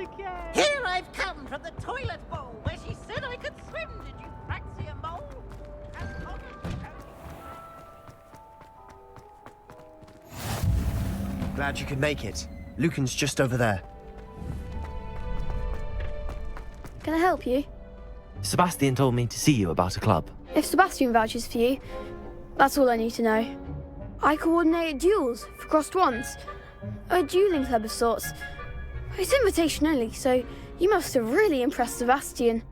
again. Here I've come from the toilet bowl where she said I could swim. Did you fancy a mole? As long as you Glad you could make it. Lucan's just over there. Can I help you? Sebastian told me to see you about a club. If Sebastian vouches for you, that's all I need to know. I coordinate duels for crossed wands. A dueling club of sorts. It's invitation only, so you must have really impressed Sebastian.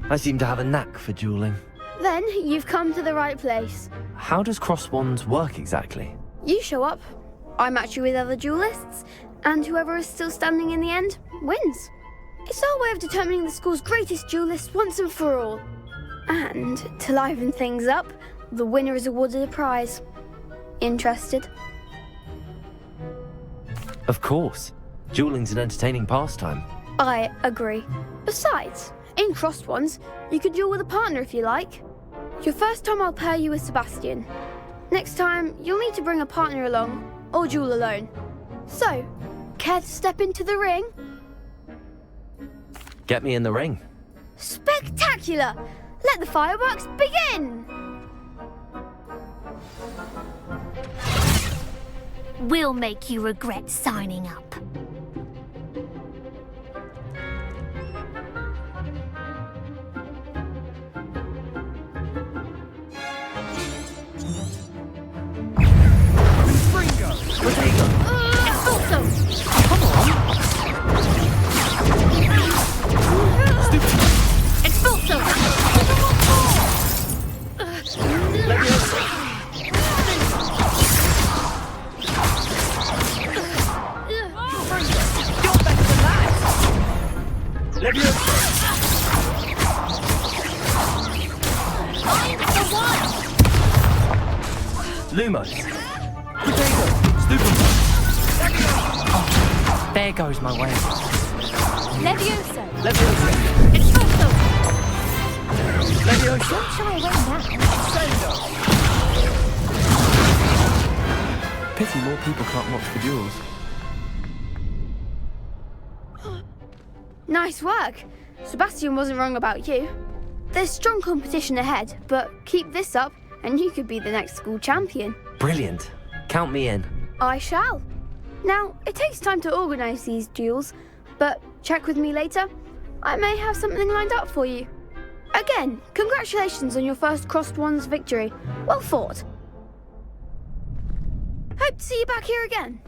I seem to have a knack for dueling. Then you've come to the right place. How does cross wands work exactly? You show up, I match you with other duelists, and whoever is still standing in the end wins. It's our way of determining the school's greatest duelist once and for all. And to liven things up, the winner is awarded a prize. Interested? Of course. Dueling's an entertaining pastime. I agree. Besides, in crossed ones, you could duel with a partner if you like. Your first time I'll pair you with Sebastian. Next time, you'll need to bring a partner along, or duel alone. So, care to step into the ring? Get me in the ring. Spectacular! Let the fireworks begin! We'll make you regret signing up. Lumos. Oh, there goes my way. Levioso. Levioso. Expulso. Levioso. Don't shy away now. Pity more people can't watch the duels. Nice work. Sebastian wasn't wrong about you. There's strong competition ahead, but keep this up and you could be the next school champion. Brilliant. Count me in. I shall. Now, it takes time to organise these duels, but check with me later. I may have something lined up for you. Again, congratulations on your first crossed wands victory. Well fought. Hope to see you back here again.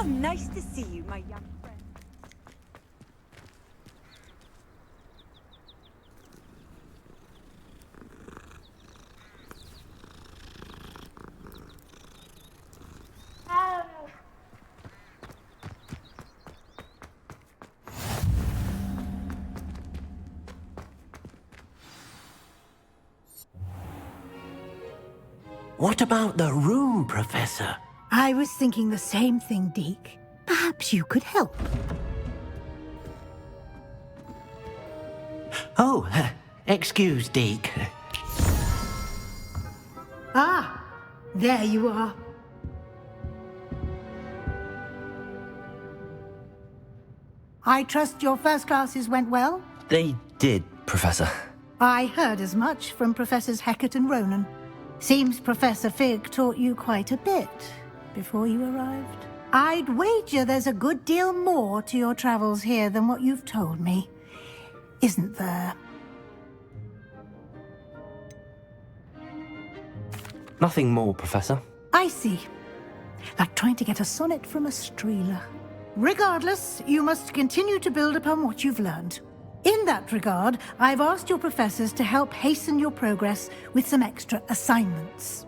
Nice to see you, my young friend. What about the room, Professor? I was thinking the same thing, Deke. Perhaps you could help. Oh, excuse, Deke. Ah, there you are. I trust your first classes went well? They did, Professor. I heard as much from Professors Hecat and Ronan. Seems Professor Fig taught you quite a bit before you arrived. I'd wager there's a good deal more to your travels here than what you've told me. Isn't there? Nothing more, Professor. I see. Like trying to get a sonnet from a streeler. Regardless, you must continue to build upon what you've learned. In that regard, I've asked your professors to help hasten your progress with some extra assignments.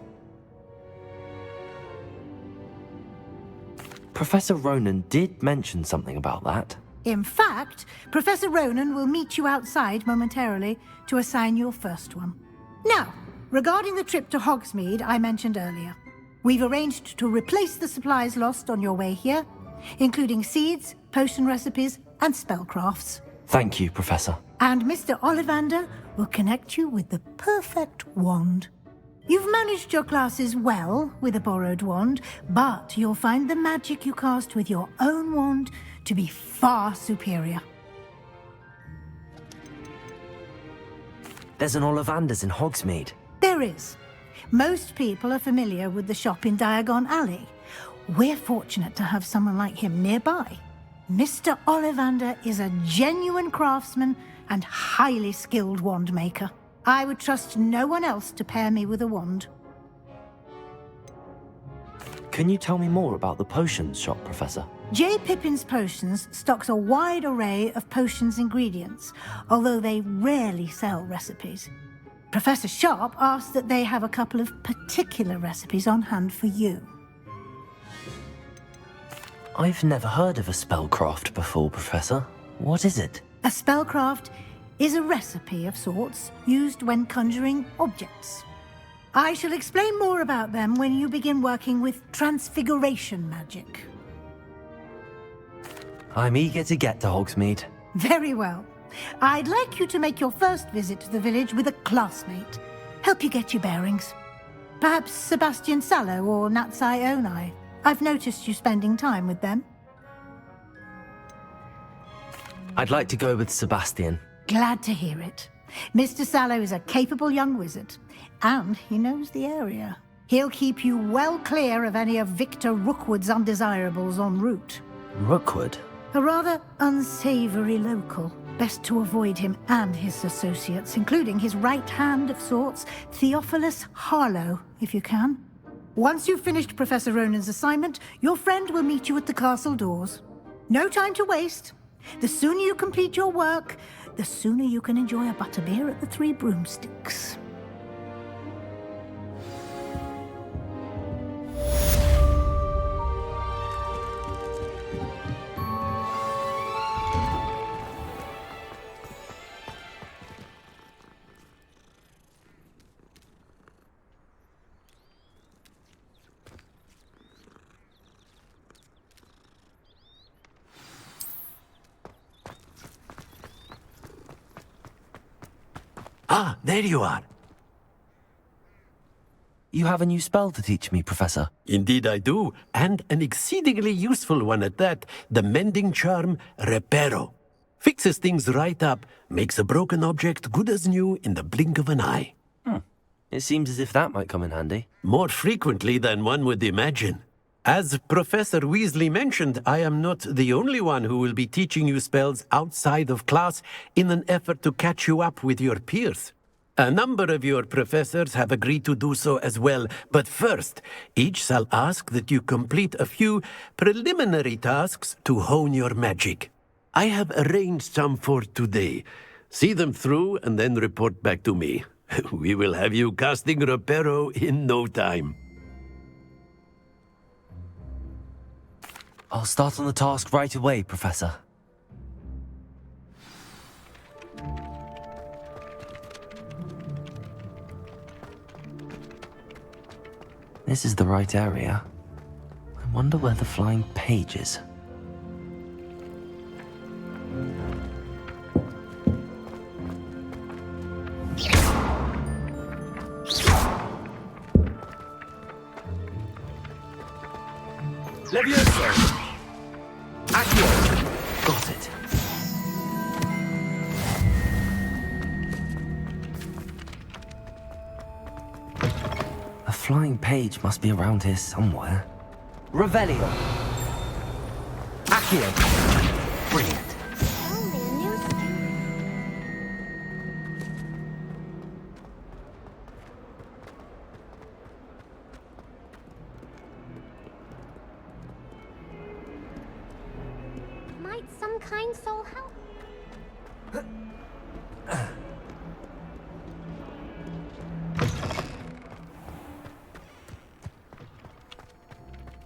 Professor Ronan did mention something about that. In fact, Professor Ronan will meet you outside momentarily to assign your first one. Now, regarding the trip to Hogsmeade I mentioned earlier, we've arranged to replace the supplies lost on your way here, including seeds, potion recipes, and spellcrafts. Thank you, Professor. And Mr. Ollivander will connect you with the perfect wand. You've managed your classes well with a borrowed wand, but you'll find the magic you cast with your own wand to be far superior. There's an Ollivander's in Hogsmeade. There is. Most people are familiar with the shop in Diagon Alley. We're fortunate to have someone like him nearby. Mr. Ollivander is a genuine craftsman and highly skilled wand maker. I would trust no one else to pair me with a wand. Can you tell me more about the potions shop, Professor? J. Pippin's Potions stocks a wide array of potions ingredients, although they rarely sell recipes. Professor Sharp asked that they have a couple of particular recipes on hand for you. I've never heard of a spellcraft before, Professor. What is it? A spellcraft is a recipe of sorts used when conjuring objects. I shall explain more about them when you begin working with transfiguration magic. I'm eager to get to Hogsmeade. Very well. I'd like you to make your first visit to the village with a classmate. Help you get your bearings. Perhaps Sebastian Sallow or Natsai Onai. I've noticed you spending time with them. I'd like to go with Sebastian. Glad to hear it. Mr. Sallow is a capable young wizard, and he knows the area. He'll keep you well clear of any of Victor Rookwood's undesirables en route. Rookwood? A rather unsavory local. Best to avoid him and his associates, including his right hand of sorts, Theophilus Harlow, if you can. Once you've finished Professor Ronan's assignment, your friend will meet you at the castle doors. No time to waste. The sooner you complete your work, the sooner you can enjoy a butterbeer at the Three Broomsticks. Ah, there you are. You have a new spell to teach me, Professor. Indeed I do, and an exceedingly useful one at that. The mending charm, Reparo. Fixes things right up, makes a broken object good as new in the blink of an eye. It seems as if that might come in handy. More frequently than one would imagine. As Professor Weasley mentioned, I am not the only one who will be teaching you spells outside of class in an effort to catch you up with your peers. A number of your professors have agreed to do so as well, but first, each shall ask that you complete a few preliminary tasks to hone your magic. I have arranged some for today. See them through and then report back to me. We will have you casting Reparo in no time. I'll start on the task right away, Professor. This is the right area. I wonder where the flying page is. Leviosa! Accio! Got it. flying page must be around here somewhere. Revelio! Accio! Brilliant. Only a new student. Might some kind soul help?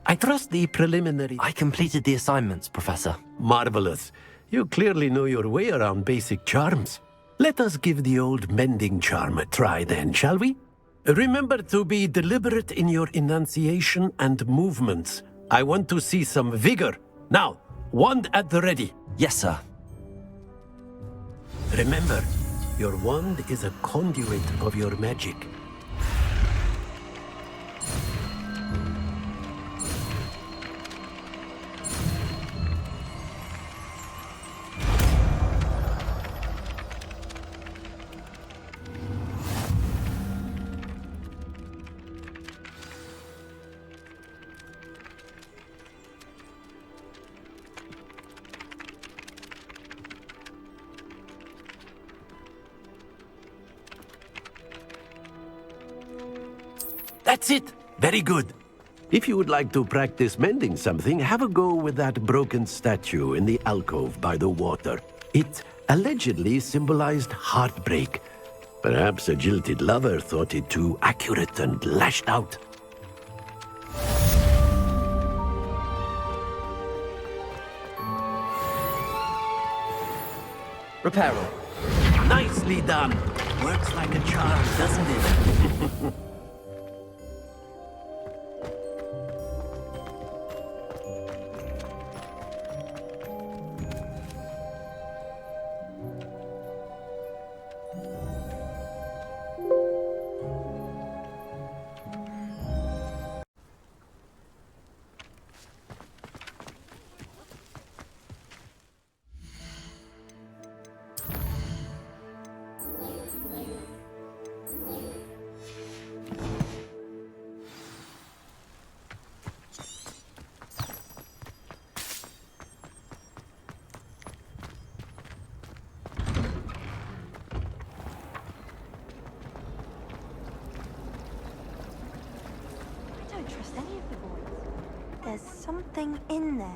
I trust the preliminary... I completed the assignments, Professor. Marvelous. You clearly know your way around basic charms. Let us give the old mending charm a try then, shall we? Remember to be deliberate in your enunciation and movements. I want to see some vigor. Now, wand at the ready. Yes, sir. Remember, your wand is a conduit of your magic. That's it! Very good. If you would like to practice mending something, have a go with that broken statue in the alcove by the water. It allegedly symbolized heartbreak. Perhaps a jilted lover thought it too accurate and lashed out. Reparo. Nicely done! Works like a charm, doesn't it? I don't trust any of the boys. There's something in there.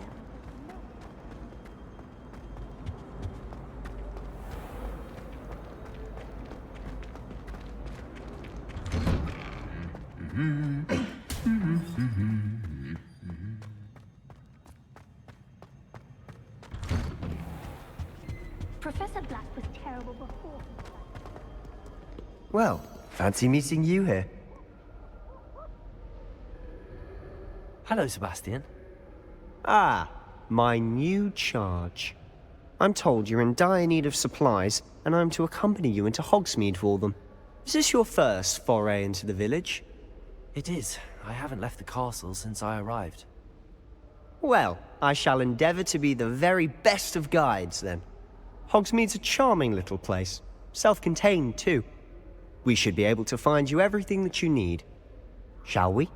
Professor Black was terrible before. Well, fancy meeting you here. Hello, Sebastian. Ah, my new charge. I'm told you're in dire need of supplies, and I'm to accompany you into Hogsmeade for them. Is this your first foray into the village? It is. I haven't left the castle since I arrived. Well, I shall endeavour to be the very best of guides, then. Hogsmeade's a charming little place. Self-contained, too. We should be able to find you everything that you need. Shall we?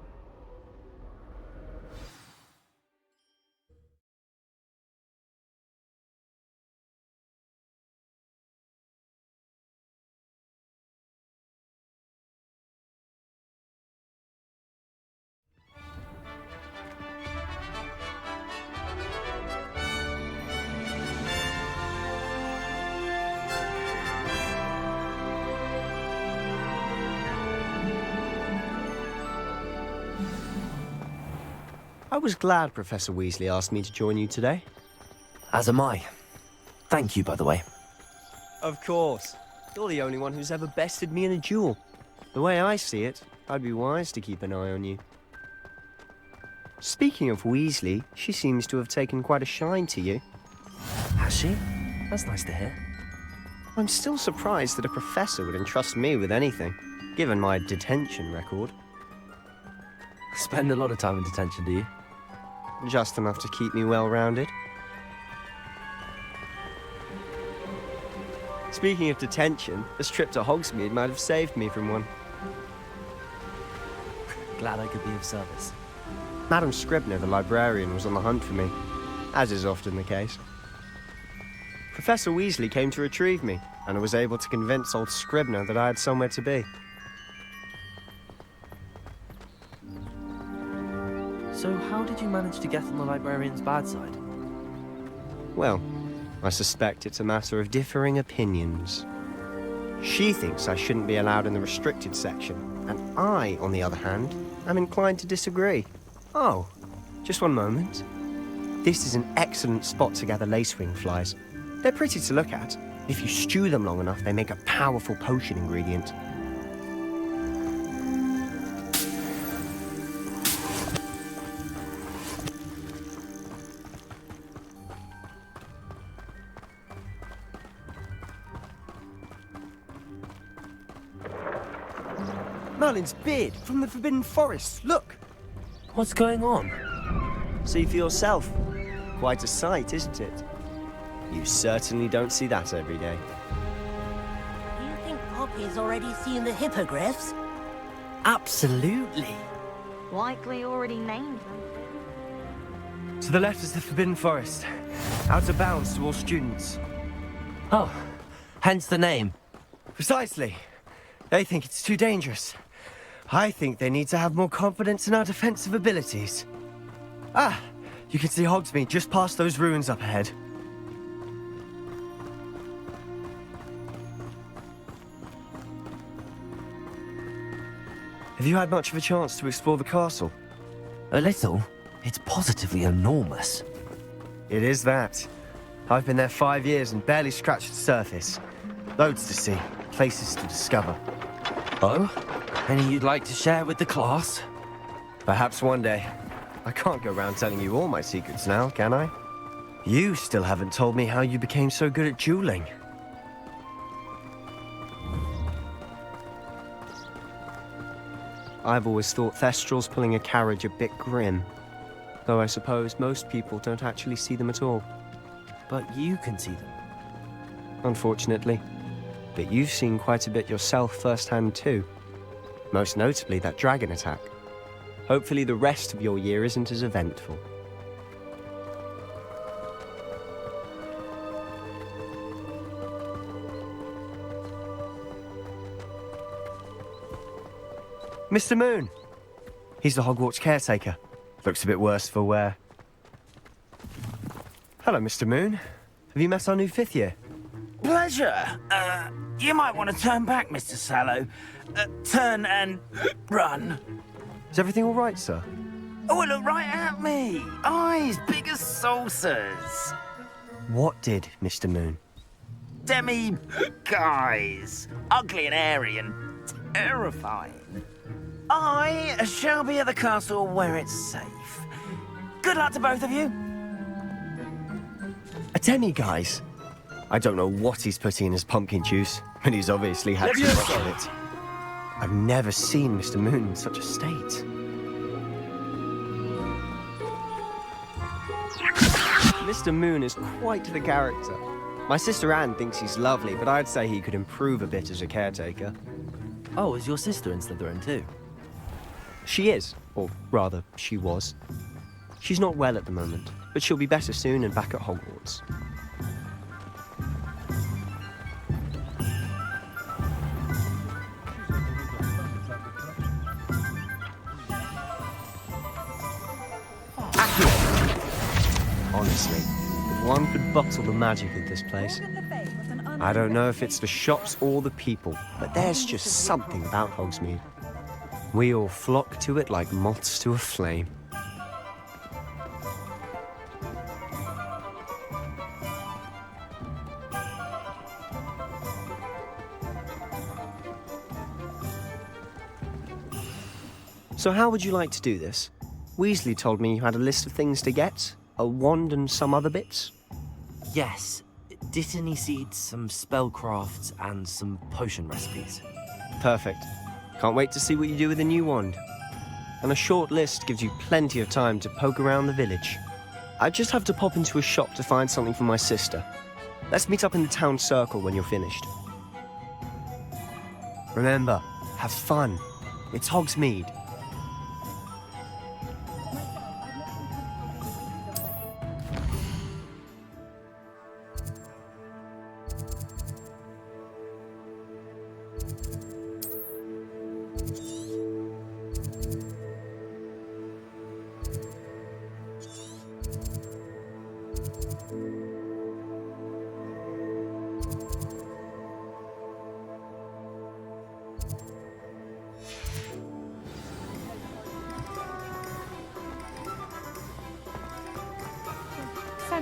I was glad Professor Weasley asked me to join you today. As am I. Thank you, by the way. Of course. You're the only one who's ever bested me in a duel. The way I see it, I'd be wise to keep an eye on you. Speaking of Weasley, she seems to have taken quite a shine to you. Has she? That's nice to hear. I'm still surprised that a professor would entrust me with anything, given my detention record. Spend a lot of time in detention, do you? Just enough to keep me well-rounded. Speaking of detention, this trip to Hogsmeade might have saved me from one. Glad I could be of service. Madam Scribner, the librarian, was on the hunt for me, as is often the case. Professor Weasley came to retrieve me, and I was able to convince old Scribner that I had somewhere to be. So how did you manage to get on the librarian's bad side? Well, I suspect it's a matter of differing opinions. She thinks I shouldn't be allowed in the restricted section, and I, on the other hand, am inclined to disagree. Oh, just one moment. This is an excellent spot to gather lacewing flies. They're pretty to look at. If you stew them long enough, they make a powerful potion ingredient. Merlin's beard from the Forbidden Forest. Look! What's going on? See for yourself. Quite a sight, isn't it? You certainly don't see that every day. Do you think Poppy's already seen the hippogriffs? Absolutely. Likely already named them. To the left is the Forbidden Forest. Out of bounds to all students. Oh, hence the name. Precisely. They think it's too dangerous. I think they need to have more confidence in our defensive abilities. Ah, you can see Hogsmeade just past those ruins up ahead. Have you had much of a chance to explore the castle? A little. It's positively enormous. It is that. I've been there 5 years and barely scratched the surface. Loads to see, places to discover. Oh? Any you'd like to share with the class? Perhaps one day. I can't go around telling you all my secrets now, can I? You still haven't told me how you became so good at dueling. I've always thought Thestrals pulling a carriage a bit grim. Though I suppose most people don't actually see them at all. But you can see them. Unfortunately. But you've seen quite a bit yourself firsthand too. Most notably that dragon attack. Hopefully the rest of your year isn't as eventful. Mr. Moon! He's the Hogwarts caretaker. Looks a bit worse for wear. Hello, Mr. Moon. Have you met our new 5th year? Pleasure. You might want to turn back, Mr. Sallow. Turn and run. Is everything all right, sir? Oh, look right at me. Eyes big as saucers. What did, Mr. Moon? Guys. Ugly and airy and terrifying. I shall be at the castle where it's safe. Good luck to both of you. A demi-guise? I don't know what he's putting in his pumpkin juice, but he's obviously had too much of it. I've never seen Mr. Moon in such a state. Mr. Moon is quite the character. My sister Anne thinks he's lovely, but I'd say he could improve a bit as a caretaker. Oh, is your sister in Slytherin too? She is, or rather, she was. She's not well at the moment, but she'll be better soon and back at Hogwarts. Honestly, if one could bottle the magic of this place. I don't know if it's the shops or the people, but there's just something about Hogsmeade. We all flock to it like moths to a flame. So how would you like to do this? Weasley told me you had a list of things to get, a wand and some other bits. Yes. Dittany seeds, some spellcrafts, and some potion recipes. Perfect. Can't wait to see what you do with the new wand. And a short list gives you plenty of time to poke around the village. I just have to pop into a shop to find something for my sister. Let's meet up in the town circle when you're finished. Remember, have fun. It's Hogsmeade.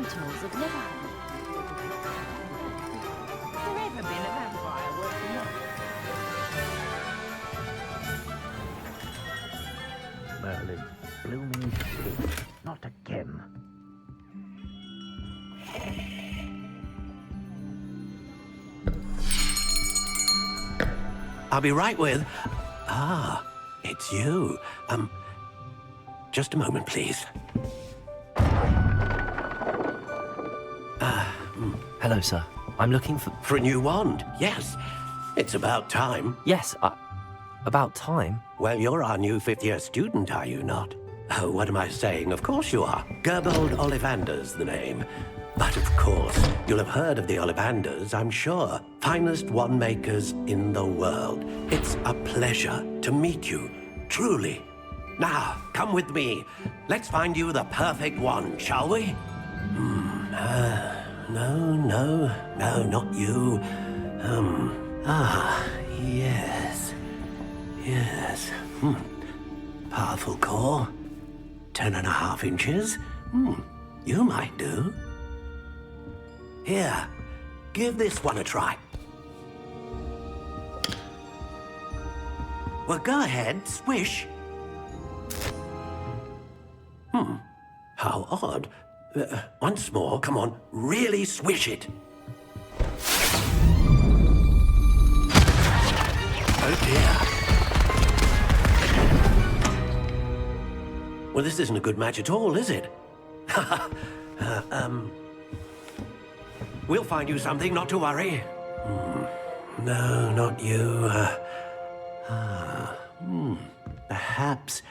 Sentinels have never had forever been a vampire working on. Merlin's blooming shit. Not again. I'll be right with... Ah, it's you. Just a moment, please. Hello, sir. I'm looking for... For a new wand, yes. It's about time. Yes, about time. Well, you're our new fifth-year student, are you not? Oh, what am I saying? Of course you are. Gerbold Ollivander's the name. But of course, you'll have heard of the Ollivanders, I'm sure. Finest wand makers in the world. It's a pleasure to meet you, truly. Now, come with me. Let's find you the perfect wand, shall we? No, not you. Yes. Powerful core. 10.5 inches. You might do. Here, give this one a try. Well, go ahead, swish. How odd. Once more, come on, really swish it. Oh dear. Well, this isn't a good match at all, is it? We'll find you something, not to worry. No, not you. Perhaps...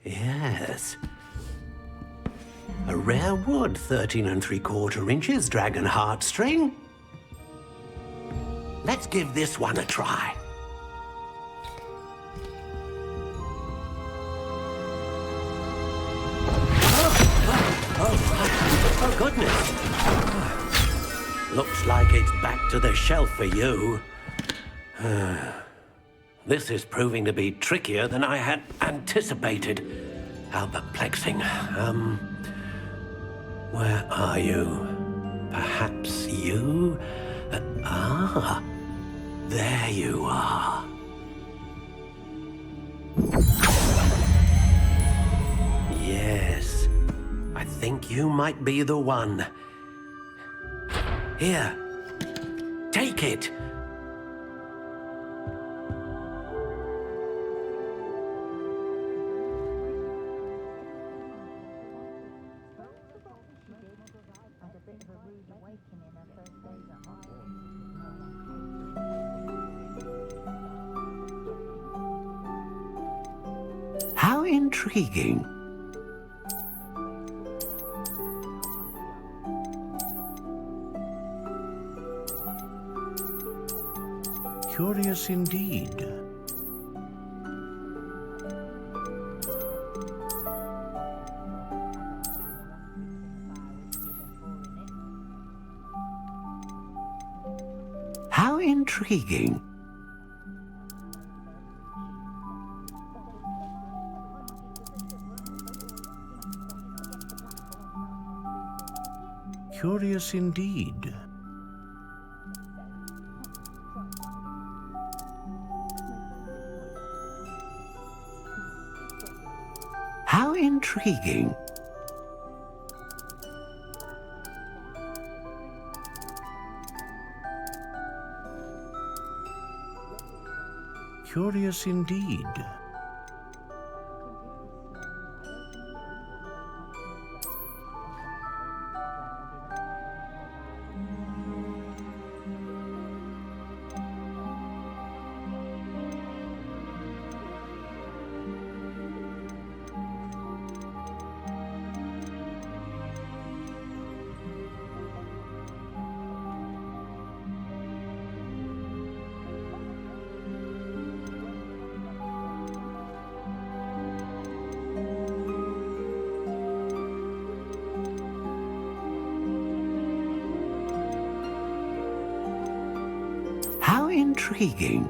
Yes. A rare wood, 13 3/4 inches, dragon heartstring. Let's give this one a try. Oh, goodness. Looks like it's back to the shelf for you. This is proving to be trickier than I had anticipated. How perplexing. Where are you? Perhaps you? There you are. Yes, I think you might be the one. Here, take it. How intriguing. Curious indeed. How intriguing. Curious indeed. How intriguing. Curious indeed. How intriguing.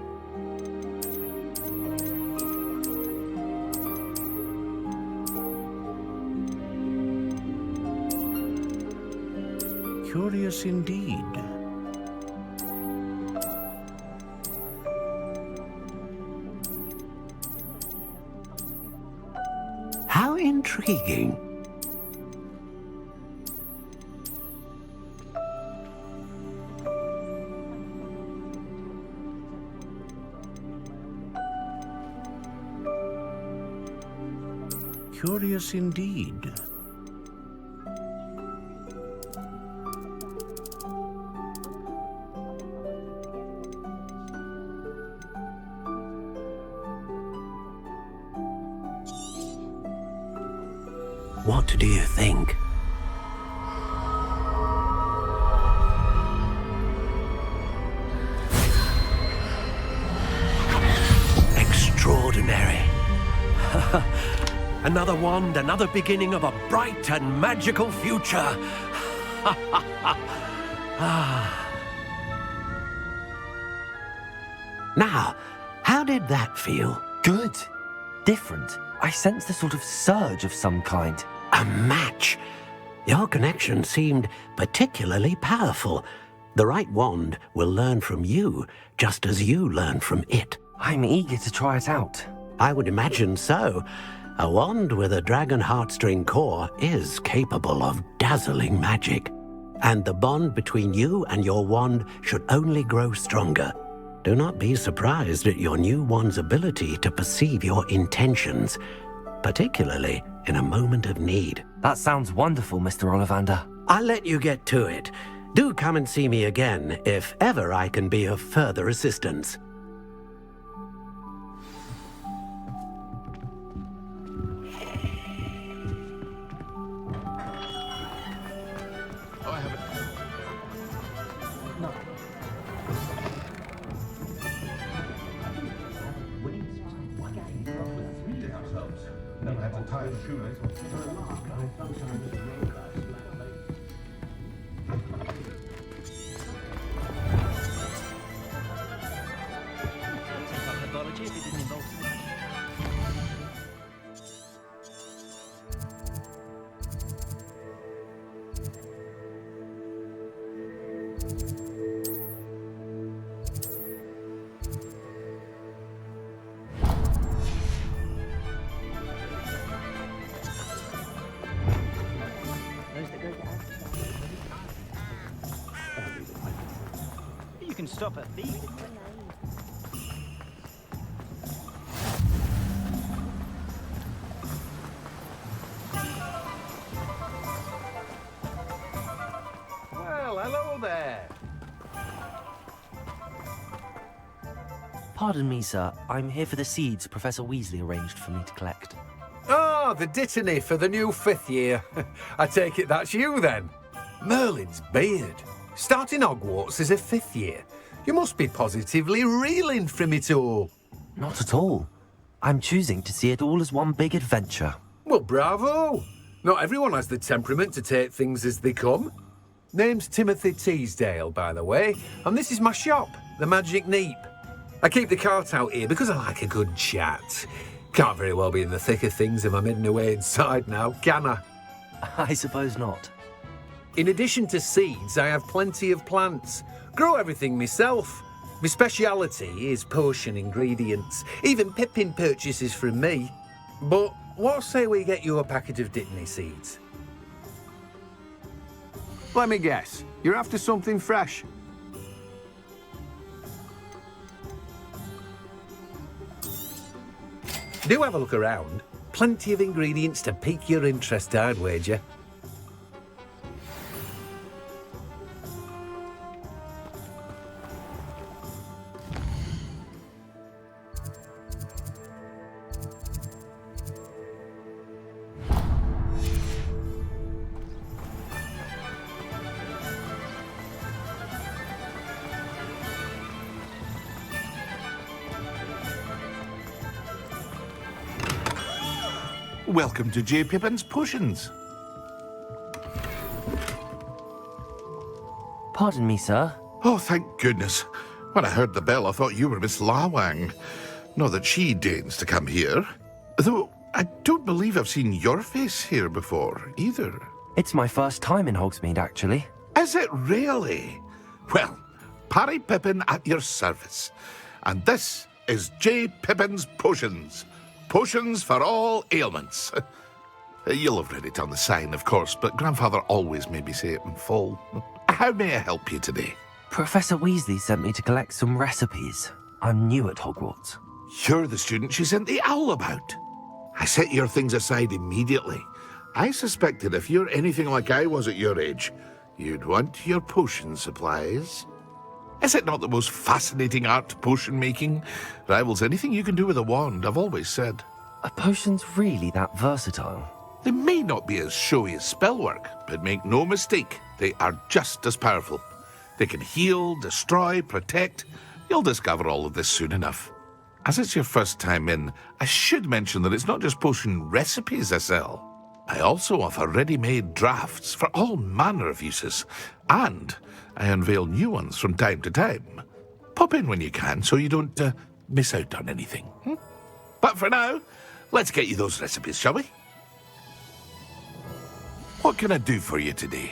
Curious indeed. How intriguing. Curious indeed. What do you think? Extraordinary. Another wand, another beginning of a bright and magical future. Now, how did that feel? Good. Different. I sensed a sort of surge of some kind. A match. Your connection seemed particularly powerful. The right wand will learn from you, just as you learn from it. I'm eager to try it out. I would imagine so. A wand with a dragon heartstring core is capable of dazzling magic. And the bond between you and your wand should only grow stronger. Do not be surprised at your new wand's ability to perceive your intentions, particularly in a moment of need. That sounds wonderful, Mr. Ollivander. I'll let you get to it. Do come and see me again if ever I can be of further assistance. You can stop at these. Well, hello there. Pardon me, sir. I'm here for the seeds Professor Weasley arranged for me to collect. Ah, the dittany for the new 5th year. I take it that's you then. Merlin's beard. Starting Hogwarts as a 5th year. You must be positively reeling from it all. Not at all. I'm choosing to see it all as one big adventure. Well, bravo. Not everyone has the temperament to take things as they come. Name's Timothy Teasdale, by the way, and this is my shop, the Magic Neep. I keep the cart out here because I like a good chat. Can't very well be in the thick of things if I'm hidden away inside now, can I? I suppose not. In addition to seeds, I have plenty of plants. Grow everything myself. My speciality is potion ingredients. Even Pippin purchases from me. But what say we get you a packet of dittany seeds? Let me guess. You're after something fresh. Do have a look around. Plenty of ingredients to pique your interest, I'd wager. Welcome to J. Pippin's Potions. Pardon me, sir. Oh, thank goodness. When I heard the bell, I thought you were Miss Lawang. Not that she deigns to come here. Though, I don't believe I've seen your face here before, either. It's my first time in Hogsmeade, actually. Is it really? Well, Parry Pippin at your service. And this is J. Pippin's Potions. Potions for all ailments. You'll have read it on the sign, of course, but Grandfather always made me say it in full. How may I help you today? Professor Weasley sent me to collect some recipes. I'm new at Hogwarts. You're the student she sent the owl about. I set your things aside immediately. I suspected if you're anything like I was at your age, you'd want your potion supplies. Is it not the most fascinating art, potion making? Rivals anything you can do with a wand, I've always said. Are potions really that versatile? They may not be as showy as spellwork, but make no mistake, they are just as powerful. They can heal, destroy, protect. You'll discover all of this soon enough. As it's your first time in, I should mention that it's not just potion recipes I sell. I also offer ready-made drafts for all manner of uses, and I unveil new ones from time to time. Pop in when you can so you don't miss out on anything. But for now, let's get you those recipes, shall we? What can I do for you today?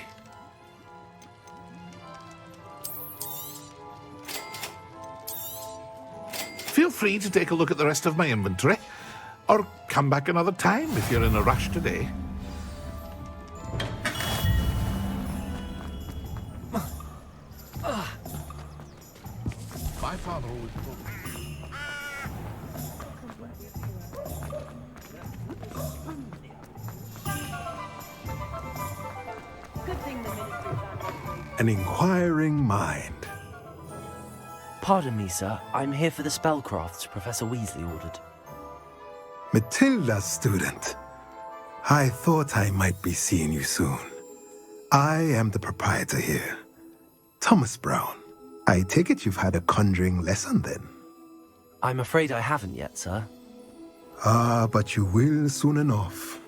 Feel free to take a look at the rest of my inventory, or come back another time if you're in a rush today. My father always told me. An inquiring mind. Pardon me, sir. I'm here for the spellcrafts Professor Weasley ordered. Matilda, student. I thought I might be seeing you soon. I am the proprietor here, Thomas Brown. I take it you've had a conjuring lesson then? I'm afraid I haven't yet, sir. Ah, but you will soon enough.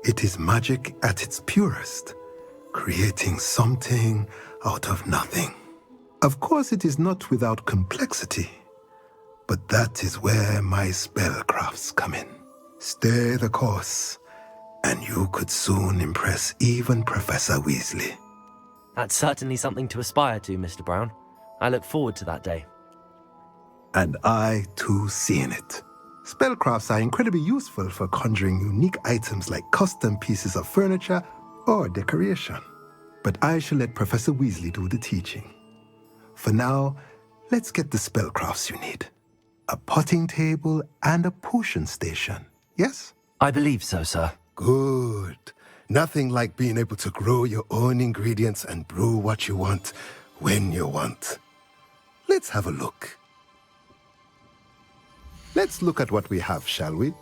It is magic at its purest, creating something out of nothing. Of course, it is not without complexity, but that is where my spellcrafts come in. Stay the course, and you could soon impress even Professor Weasley. That's certainly something to aspire to, Mr. Brown. I look forward to that day. And I, too, seeing it. Spellcrafts are incredibly useful for conjuring unique items like custom pieces of furniture or decoration. But I shall let Professor Weasley do the teaching. For now, let's get the spellcrafts you need. A potting table and a potion station, yes? I believe so, sir. Good. Nothing like being able to grow your own ingredients and brew what you want, when you want. Let's have a look. Let's look at what we have, shall we?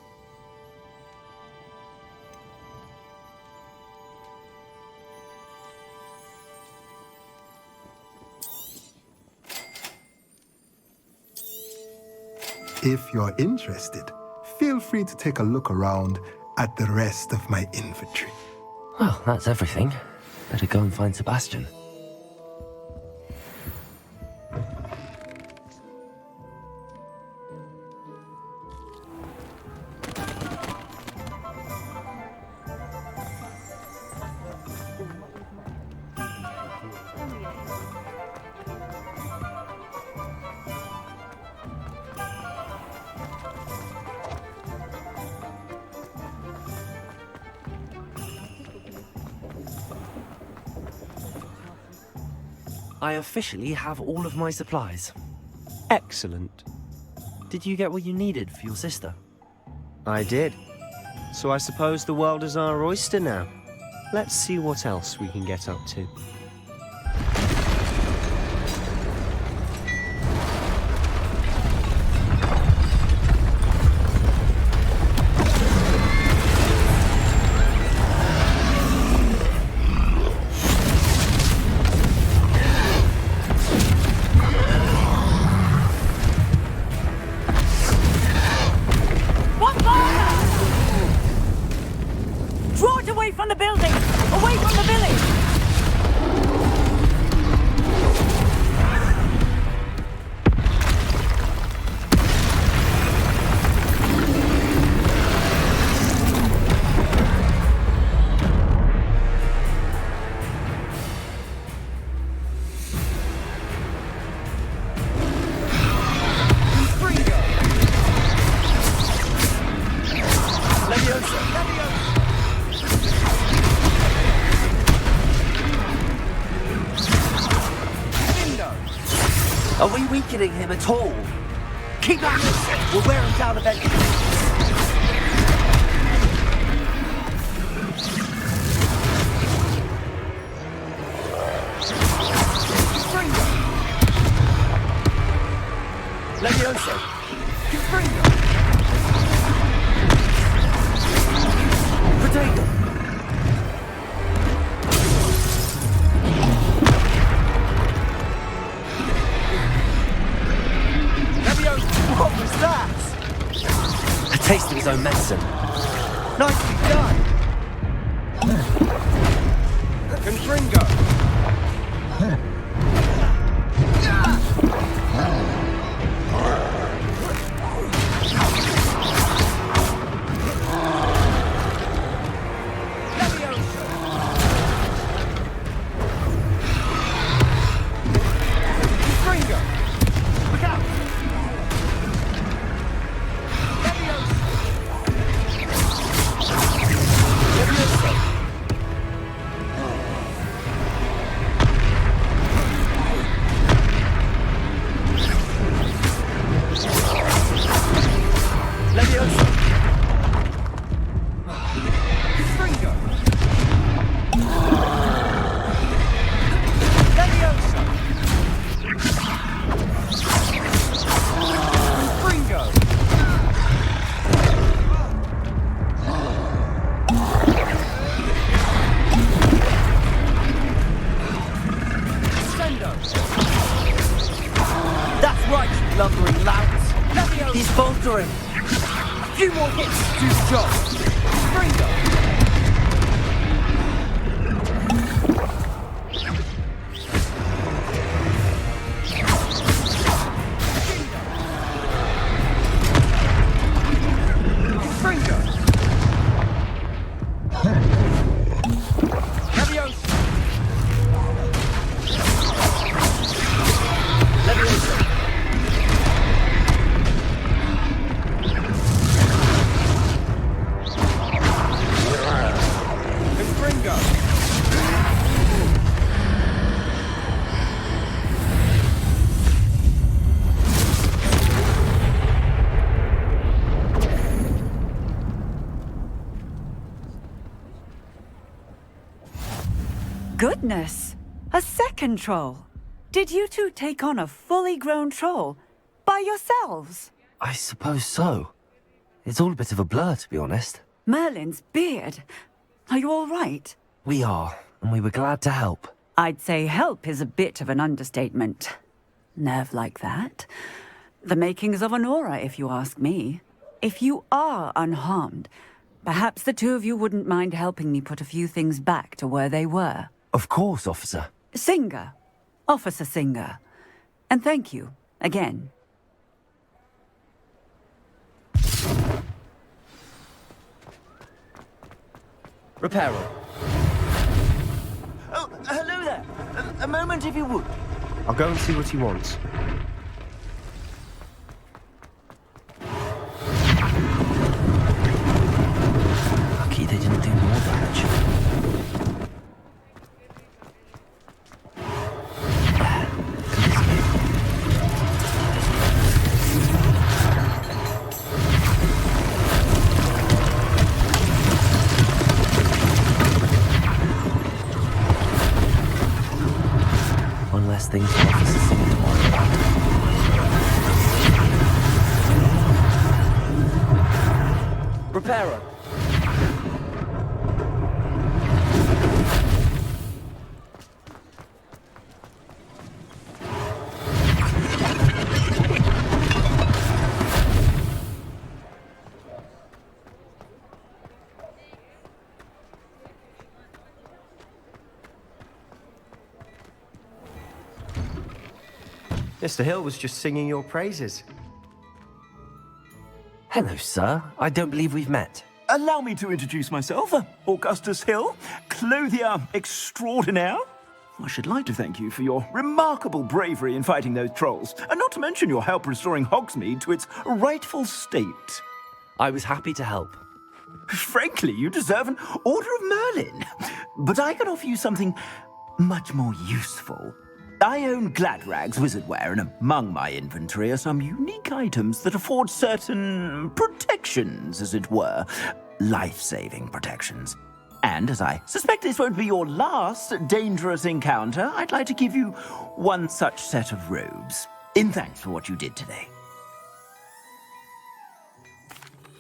If you're interested, feel free to take a look around at the rest of my inventory. Well, that's everything. Better go and find Sebastian. I officially have all of my supplies. Excellent. Did you get what you needed for your sister? I did. So I suppose the world is our oyster now. Let's see what else we can get up to. Draw it away from the building! Away from the village! Are we weakening him at all? Keep at it! We'll wear him down eventually. Levioso! Confringo! Potato! Levioso! What was that? A taste of his own medicine. Nicely done! Confringo! He's faltering. A few more hits to do the job. Confringo! Goodness! A second troll! Did you two take on a fully grown troll? By yourselves? I suppose so. It's all a bit of a blur, to be honest. Merlin's beard. Are you all right? We are, and we were glad to help. I'd say help is a bit of an understatement. Nerve like that. The makings of an aura, if you ask me. If you are unharmed, perhaps the two of you wouldn't mind helping me put a few things back to where they were. Of course, officer. Singer. Officer Singer. And thank you, again. Reparo. Oh, hello there. A moment, if you would. I'll go and see what he wants. Lucky they didn't do more damage. One less thing for Officer Singer to worry about. Reparo. Mr. Hill was just singing your praises. Hello, sir. I don't believe we've met. Allow me to introduce myself, Augustus Hill, clothier extraordinaire. I should like to thank you for your remarkable bravery in fighting those trolls, and not to mention your help restoring Hogsmeade to its rightful state. I was happy to help. Frankly, you deserve an Order of Merlin. But I can offer you something much more useful. I own Gladrag's wizardware, and among my inventory are some unique items that afford certain protections, as it were. Life-saving protections. And as I suspect this won't be your last dangerous encounter, I'd like to give you one such set of robes, in thanks for what you did today.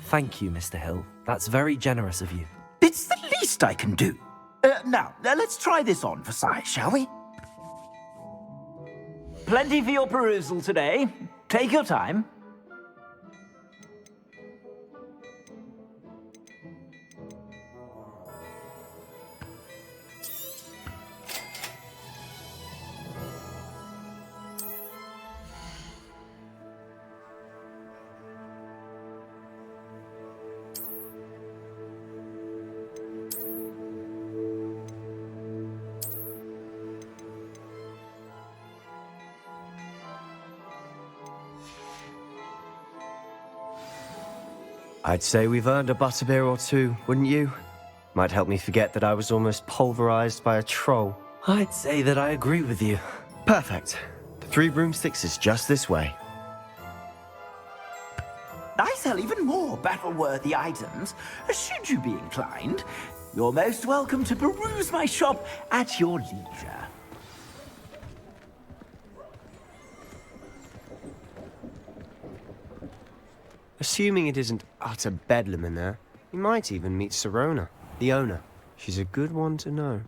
Thank you, Mr. Hill. That's very generous of you. It's the least I can do. Now, let's try this on for size, shall we? Plenty for your perusal today. Take your time. I'd say we've earned a butterbeer or two, wouldn't you? Might help me forget that I was almost pulverized by a troll. I'd say that I agree with you. Perfect. The 3 broomsticks is just this way. I sell even more battle-worthy items. Should you be inclined, you're most welcome to peruse my shop at your leisure. Assuming it isn't utter bedlam in there, you might even meet Sirona, the owner. She's a good one to know.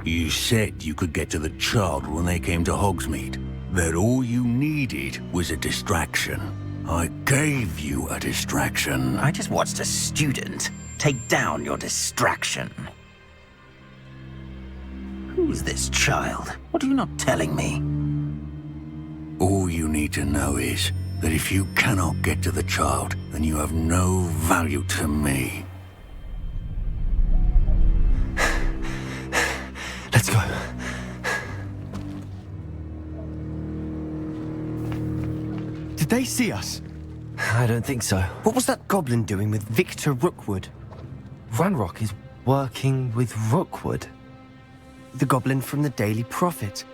You said you could get to the child when they came to Hogsmeade. That all you needed was a distraction. I gave you a distraction. I just watched a student take down your distraction. Who's this child? What are you not telling me? All you need to know is that if you cannot get to the child, then you have no value to me. Let's go. Did they see us? I don't think so. What was that goblin doing with Victor Rookwood? Ranrock is working with Rookwood. The goblin from the Daily Prophet.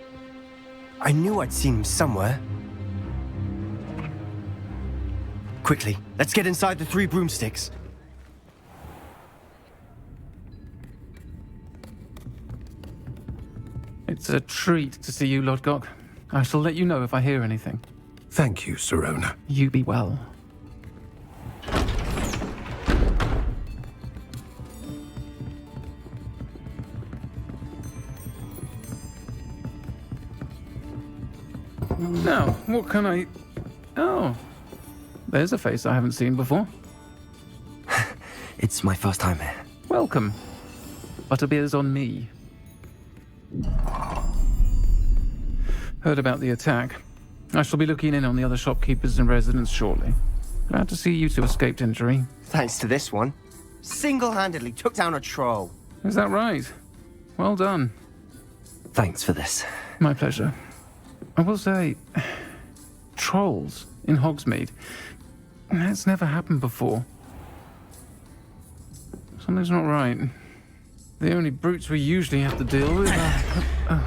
I knew I'd seen him somewhere. Quickly, let's get inside the 3 broomsticks. It's a treat to see you, Lodgok. I shall let you know if I hear anything. Thank you, Sirona. You be well. Now, what can I... Oh, there's a face I haven't seen before. It's my first time here. Welcome. Butterbeer's on me. Heard about the attack. I shall be looking in on the other shopkeepers and residents shortly. Glad to see you two escaped injury. Thanks to this one. Single-handedly took down a troll. Is that right? Well done. Thanks for this. My pleasure. I will say, trolls in Hogsmeade. That's never happened before. Something's not right. The only brutes we usually have to deal with are...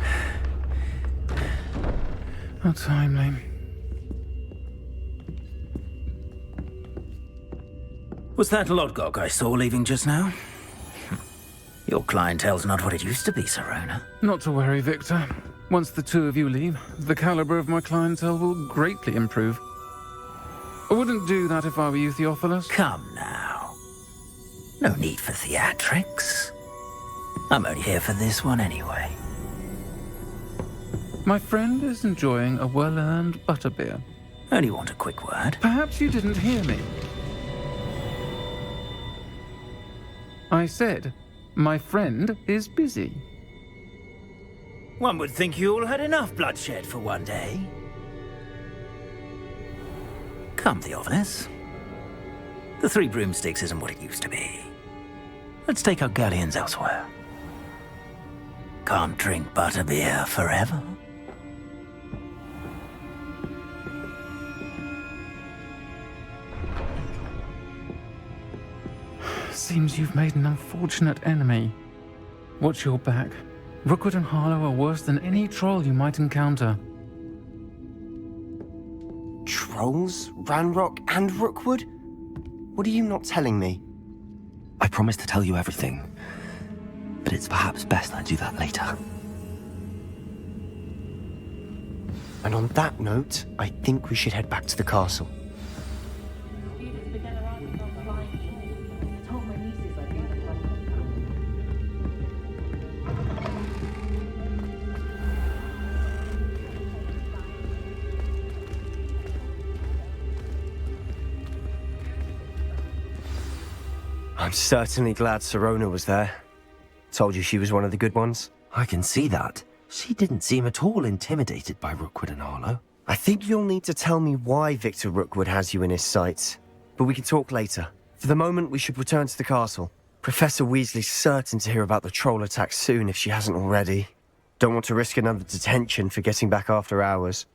How timely. Was that Lodgok I saw leaving just now? Your clientele's not what it used to be, Sirona. Not to worry, Victor. Once the 2 of you leave, the caliber of my clientele will greatly improve. I wouldn't do that if I were you, Theophilus. Come now. No need for theatrics. I'm only here for this one anyway. My friend is enjoying a well-earned butterbeer. Only want a quick word. Perhaps you didn't hear me. I said, my friend is busy. One would think you all had enough bloodshed for one day. Come, Theophilus. The 3 broomsticks isn't what it used to be. Let's take our galleons elsewhere. Can't drink butterbeer forever. Seems you've made an unfortunate enemy. Watch your back. Rookwood and Harlow are worse than any troll you might encounter. Trolls? Ranrock and Rookwood? What are you not telling me? I promised to tell you everything, but it's perhaps best I do that later. And on that note, I think we should head back to the castle. I'm certainly glad Sirona was there. Told you she was one of the good ones. I can see that. She didn't seem at all intimidated by Rookwood and Harlow. I think you'll need to tell me why Victor Rookwood has you in his sights. But we can talk later. For the moment, we should return to the castle. Professor Weasley's certain to hear about the troll attack soon if she hasn't already. Don't want to risk another detention for getting back after hours.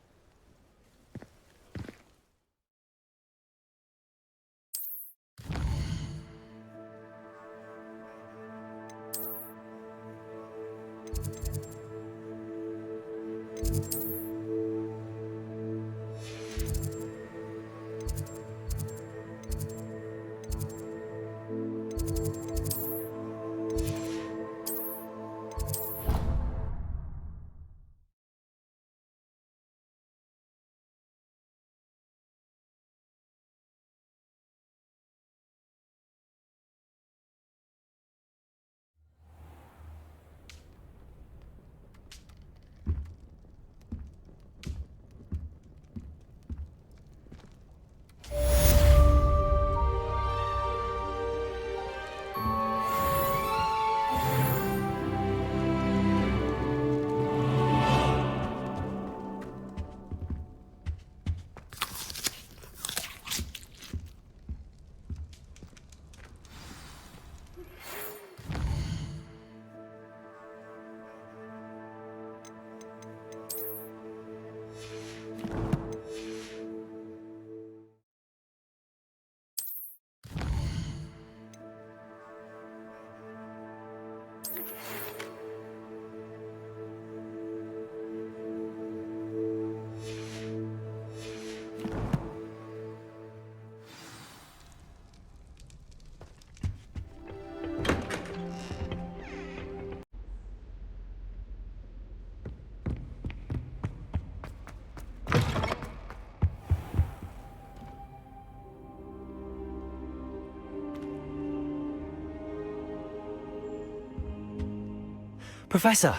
Professor,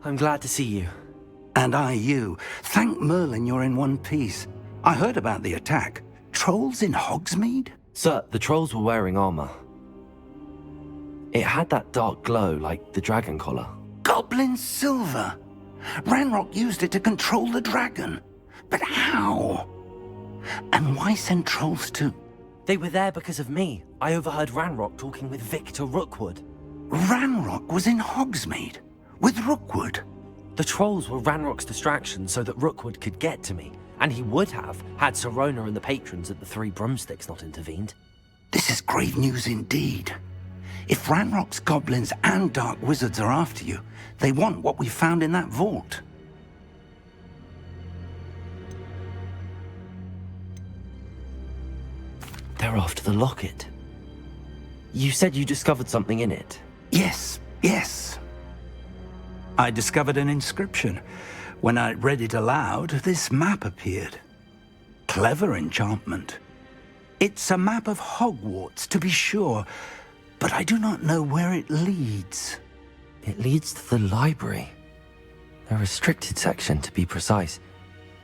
I'm glad to see you. And I you. Thank Merlin you're in one piece. I heard about the attack. Trolls in Hogsmeade? Sir, the trolls were wearing armor. It had that dark glow like the dragon collar. Goblin silver! Ranrock used it to control the dragon. But how? And why send trolls to... They were there because of me. I overheard Ranrock talking with Victor Rookwood. Ranrock was in Hogsmeade? With Rookwood? The trolls were Ranrock's distraction so that Rookwood could get to me. And he would have, had Sirona and the patrons at the Three Broomsticks not intervened. This is grave news indeed. If Ranrock's goblins and dark wizards are after you, they want what we found in that vault. They're after the locket. You said you discovered something in it. Yes. I discovered an inscription. When I read it aloud, this map appeared. Clever enchantment. It's a map of Hogwarts, to be sure, but I do not know where it leads. It leads to the library. A restricted section, to be precise,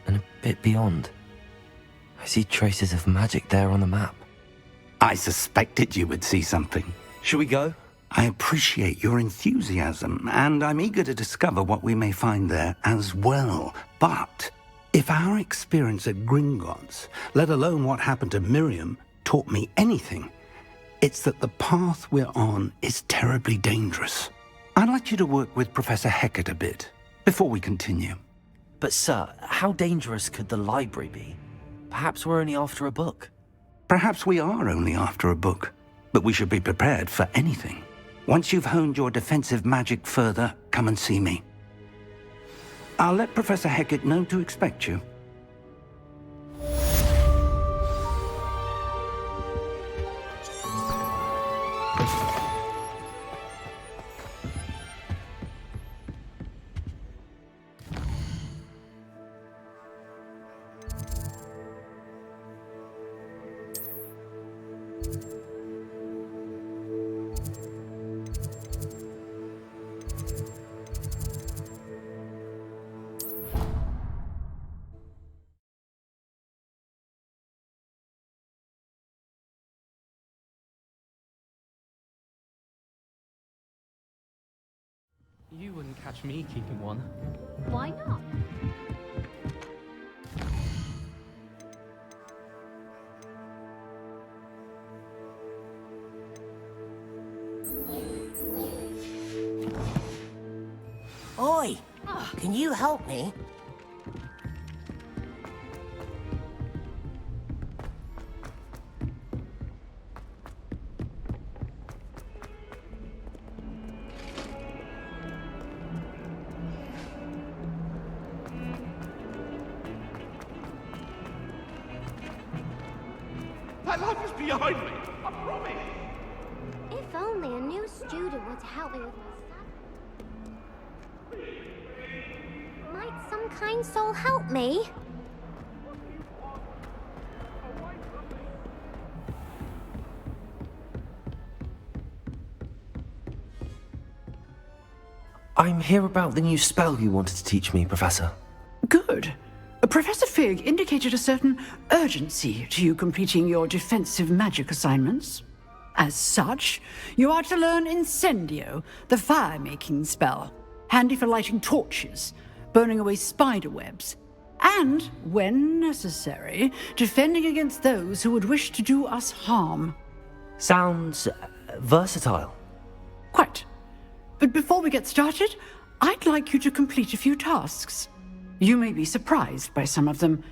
and a bit beyond. I see traces of magic there on the map. I suspected you would see something. Shall we go? I appreciate your enthusiasm, and I'm eager to discover what we may find there as well. But if our experience at Gringotts, let alone what happened to Miriam, taught me anything, It's that the path we're on is terribly dangerous. I'd like you to work with Professor Hecat a bit before we continue. But sir, how dangerous could the library be? Perhaps we're only after a book. Perhaps we are only after a book, but we should be prepared for anything. Once you've honed your defensive magic further, come and see me. I'll let Professor Hecat know to expect you. You wouldn't catch me keeping one. Why not? Oi! Can you help me? That life is behind me, I promise. If only a new student would help me with my stuff. Might some kind soul help me? I'm here about the new spell you wanted to teach me, Professor. Good. Professor Fig indicated a certain urgency to you completing your defensive magic assignments. As such, you are to learn Incendio, the fire-making spell, handy for lighting torches, burning away spider webs, and, when necessary, defending against those who would wish to do us harm. Sounds versatile. Quite. But before we get started, I'd like you to complete a few tasks. You may be surprised by some of them.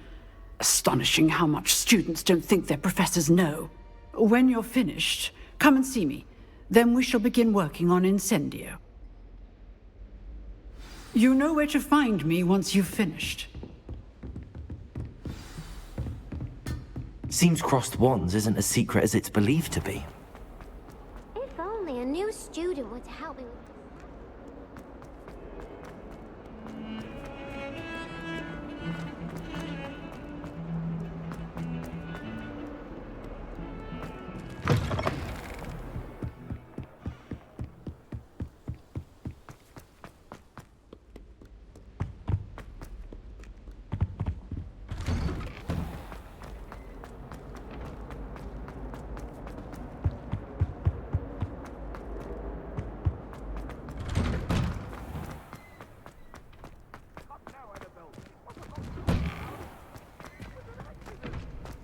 Astonishing how much students don't think their professors know. When you're finished, come and see me. Then we shall begin working on Incendio. You know where to find me once you've finished. Seems crossed wands isn't as secret as it's believed to be. If only a new student would help me with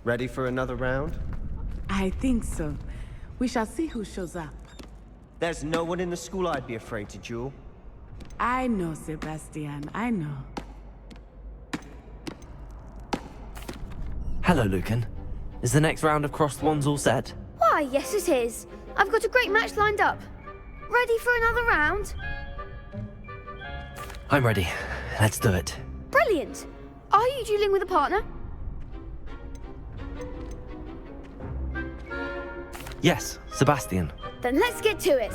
Ready for another round? I think so. We shall see who shows up. There's no one in the school I'd be afraid to duel. I know, Sebastian, I know. Hello, Lucan. Is the next round of crossed wands all set? Why, yes it is. I've got a great match lined up. Ready for another round? I'm ready. Let's do it. Brilliant. Are you dueling with a partner? Yes, Sebastian. Then let's get to it.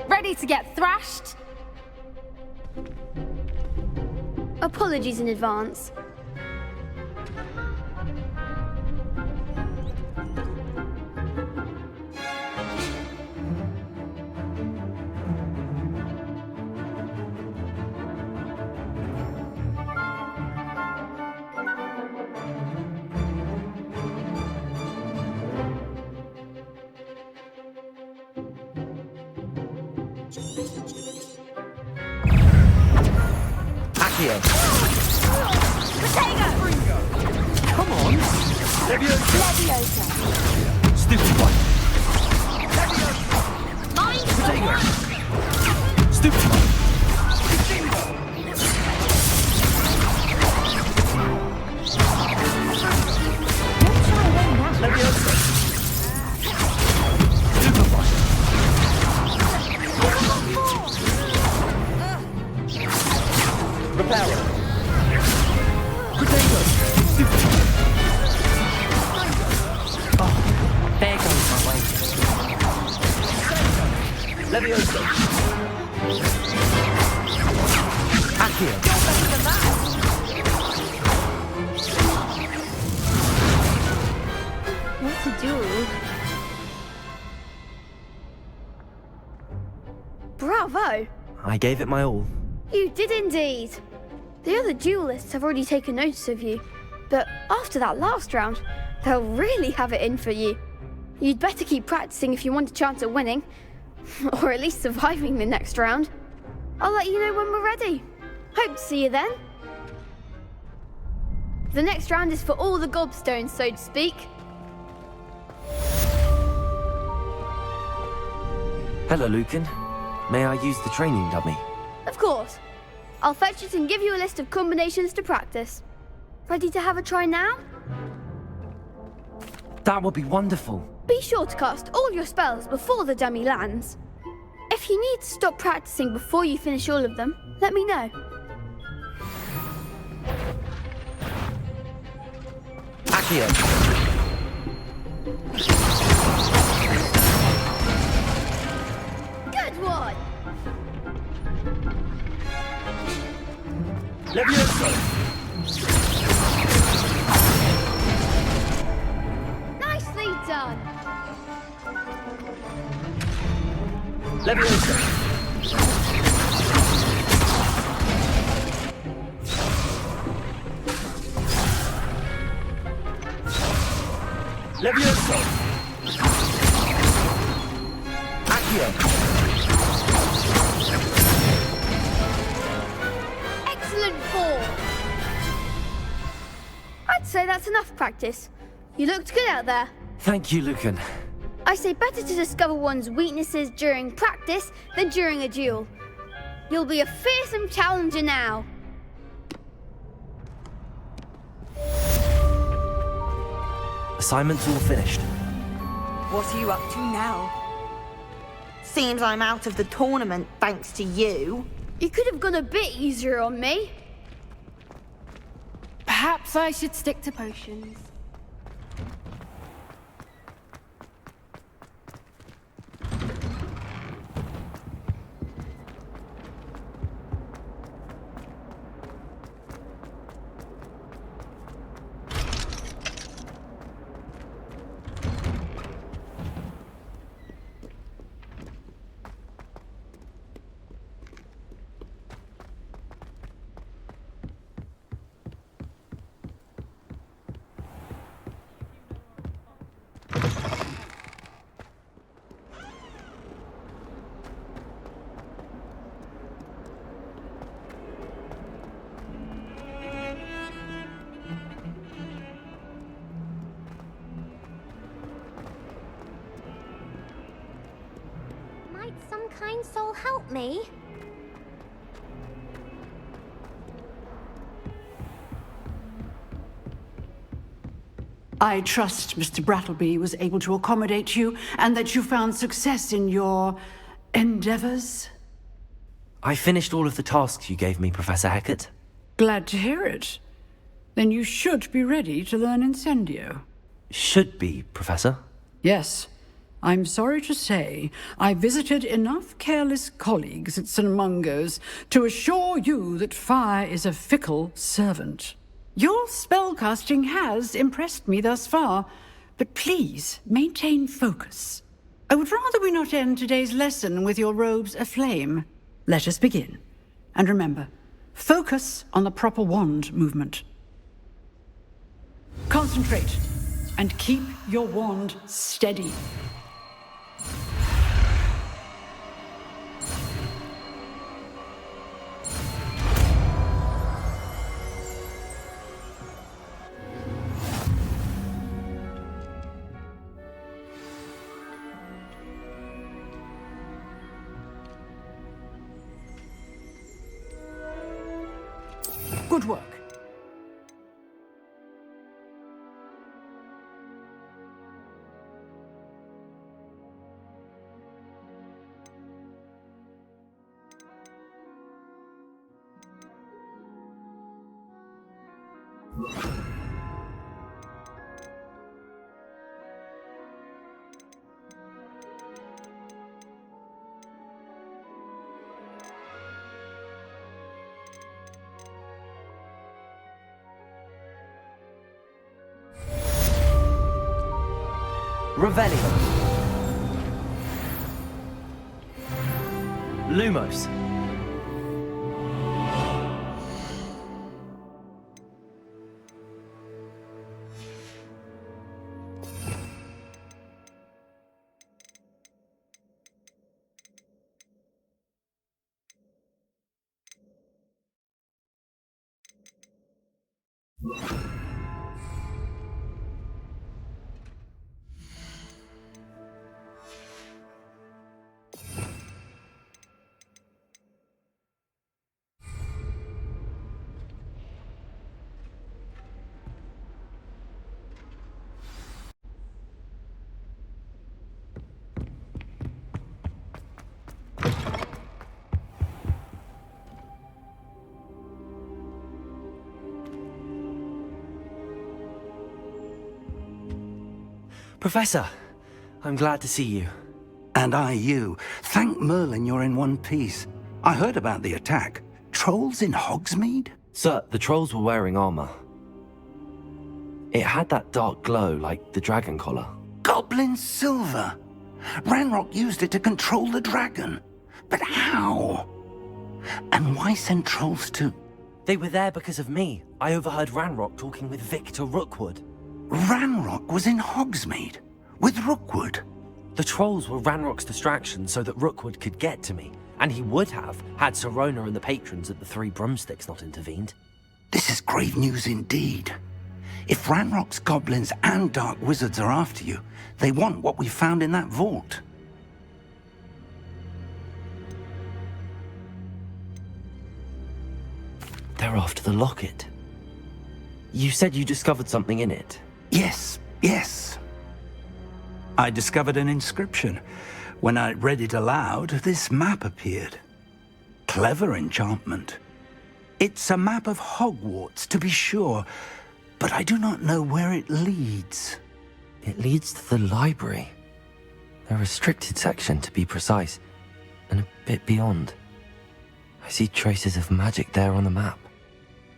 Ready to get thrashed? Apologies in advance. Accio. Potato! Come on. Leviosa. Stupid one. Mind Potato. Stupid one. Leviosa. Stupid one. Reparo. Potato. Stupid one. There goes my way. Leviosa. Accio. What to do? Bravo! I gave it my all. You did indeed. The other duelists have already taken notice of you, but after that last round, they'll really have it in for you. You'd better keep practicing if you want a chance at winning, or at least surviving the next round. I'll let you know when we're ready. Hope to see you then. The next round is for all the gobstones, so to speak. Hello, Lucan. May I use the training dummy? Of course. I'll fetch it and give you a list of combinations to practice. Ready to have a try now? That would be wonderful. Be sure to cast all your spells before the dummy lands. If you need to stop practicing before you finish all of them, let me know. Accio. Good one! Leviosa. Nicely done! Leviosa. Leviosa. Accio. Excellent form! I'd say that's enough practice. You looked good out there. Thank you, Lucan. I say better to discover one's weaknesses during practice than during a duel. You'll be a fearsome challenger now. Assignment's all finished. What are you up to now? Seems I'm out of the tournament thanks to you. You could have gone a bit easier on me. Perhaps I should stick to potions. Might some kind soul help me? I trust Mr. Brattleby was able to accommodate you and that you found success in your endeavors. I finished all of the tasks you gave me, Professor Hecat. Glad to hear it. Then you should be ready to learn Incendio. Should be, Professor. Yes. I'm sorry to say, I visited enough careless colleagues at St. Mungo's to assure you that fire is a fickle servant. Your spellcasting has impressed me thus far, but please maintain focus. I would rather we not end today's lesson with your robes aflame. Let us begin. And remember, focus on the proper wand movement. Concentrate, and keep your wand steady. Good work. Revelio. Lumos. Professor, I'm glad to see you. And I you. Thank Merlin you're in one piece. I heard about the attack. Trolls in Hogsmeade? Sir, the trolls were wearing armor. It had that dark glow like the dragon collar. Goblin silver! Ranrock used it to control the dragon. But how? And why send trolls to... They were there because of me. I overheard Ranrock talking with Victor Rookwood. Ranrock was in Hogsmeade? With Rookwood? The trolls were Ranrock's distraction so that Rookwood could get to me. And he would have, had Sirona and the patrons at the Three Broomsticks not intervened. This is grave news indeed. If Ranrock's goblins and dark wizards are after you, they want what we found in that vault. They're after the locket. You said you discovered something in it. Yes, yes. I discovered an inscription. When I read it aloud, this map appeared. Clever enchantment. It's a map of Hogwarts, to be sure, but I do not know where it leads. It leads to the library. A restricted section, to be precise, and a bit beyond. I see traces of magic there on the map.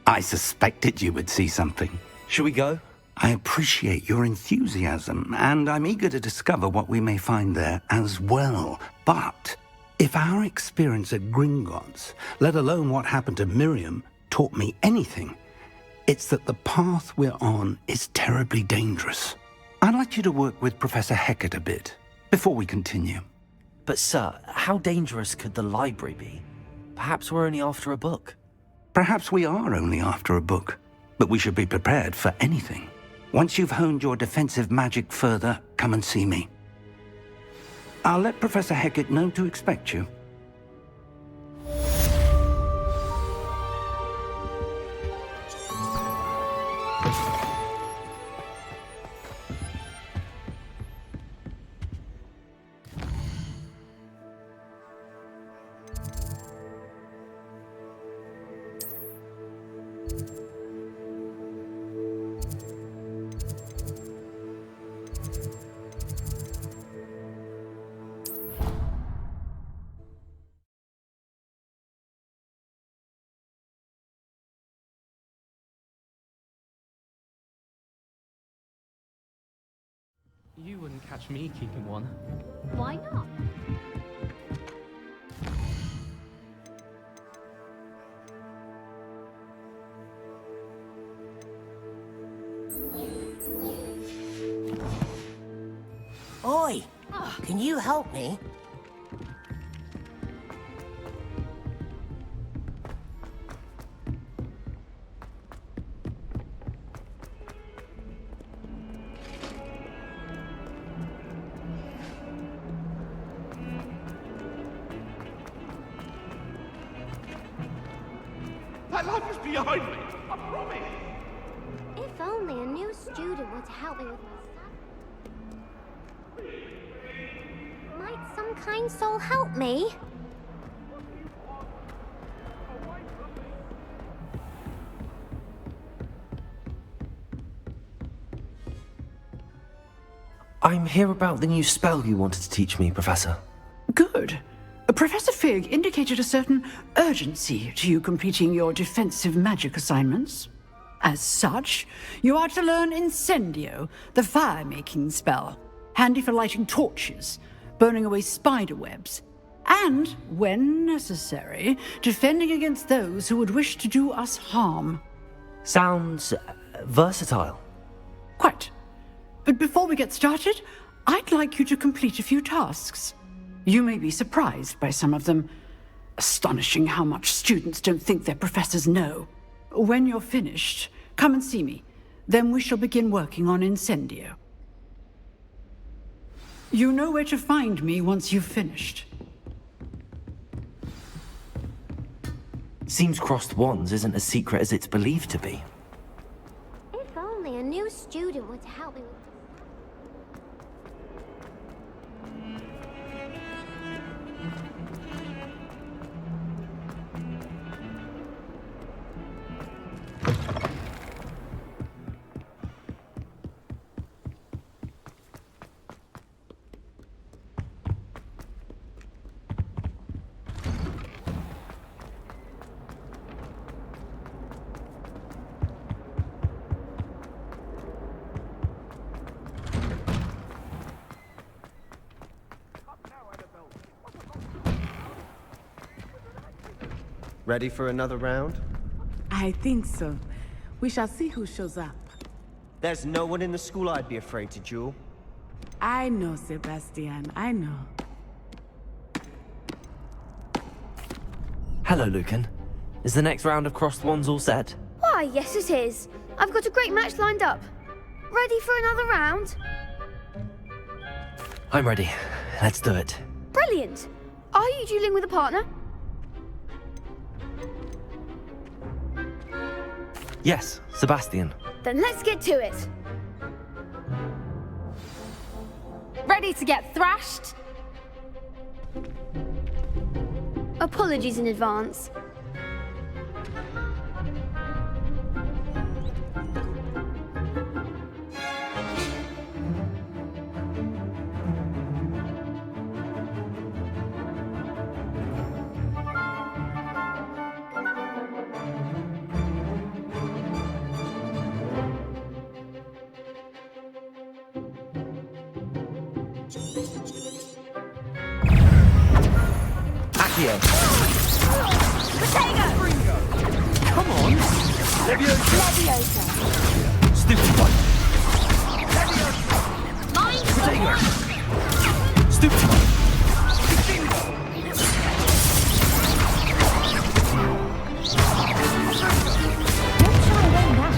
I suspected you would see something. Shall we go? I appreciate your enthusiasm, and I'm eager to discover what we may find there as well. But if our experience at Gringotts, let alone what happened to Miriam, taught me anything, it's that the path we're on is terribly dangerous. I'd like you to work with Professor Hecat a bit before we continue. But sir, how dangerous could the library be? Perhaps we're only after a book. Perhaps we are only after a book, but we should be prepared for anything. Once you've honed your defensive magic further, come and see me. I'll let Professor Hecat know to expect you. You wouldn't catch me keeping one. Why not? Oi! Can you help me? My life is behind me. I promise. If only a new student were to help me with my stuff. Might some kind soul help me? I'm here about the new spell you wanted to teach me, Professor. Good. Professor Fig indicated a certain urgency to you completing your defensive magic assignments. As such, you are to learn Incendio, the fire-making spell, handy for lighting torches, burning away spider webs, and, when necessary, defending against those who would wish to do us harm. Sounds versatile. Quite. But before we get started, I'd like you to complete a few tasks. You may be surprised by some of them. Astonishing how much students don't think their professors know. When you're finished, come and see me. Then we shall begin working on Incendio. You know where to find me once you've finished. Seems crossed wands isn't as secret as it's believed to be. If only a new student were to help me with Ready for another round? I think so. We shall see who shows up. There's no one in the school I'd be afraid to duel. I know, Sebastian. I know. Hello, Lucan. Is the next round of crossed wands all set? Why, yes it is. I've got a great match lined up. Ready for another round? I'm ready. Let's do it. Brilliant. Are you dueling with a partner? Yes, Sebastian. Then let's get to it. Ready to get thrashed? Apologies in advance. Accio. Come on! Leviosa. Stupid one. Protego. Stupid one.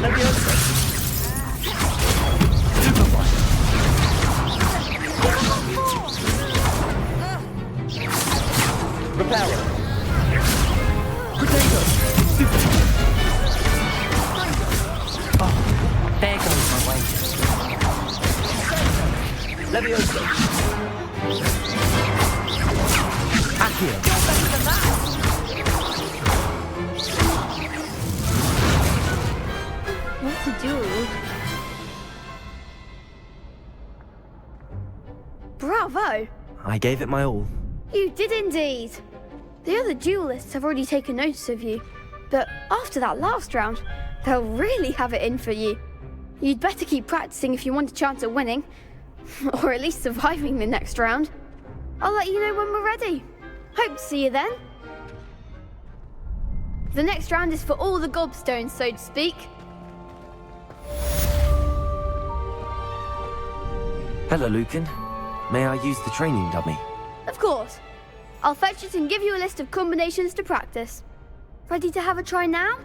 Leviosa. Stupid one. Repeller. Protego. Stupid. Oh, there goes my way. Leviosa. Accio. What to do? Bravo! I gave it my all. You did indeed. The other duelists have already taken notice of you, but after that last round, they'll really have it in for you. You'd better keep practicing if you want a chance at winning, or at least surviving the next round. I'll let you know when we're ready. Hope to see you then. The next round is for all the gobstones, so to speak. Hello, Lucan. May I use the training dummy? Of course. I'll fetch it and give you a list of combinations to practice. Ready to have a try now?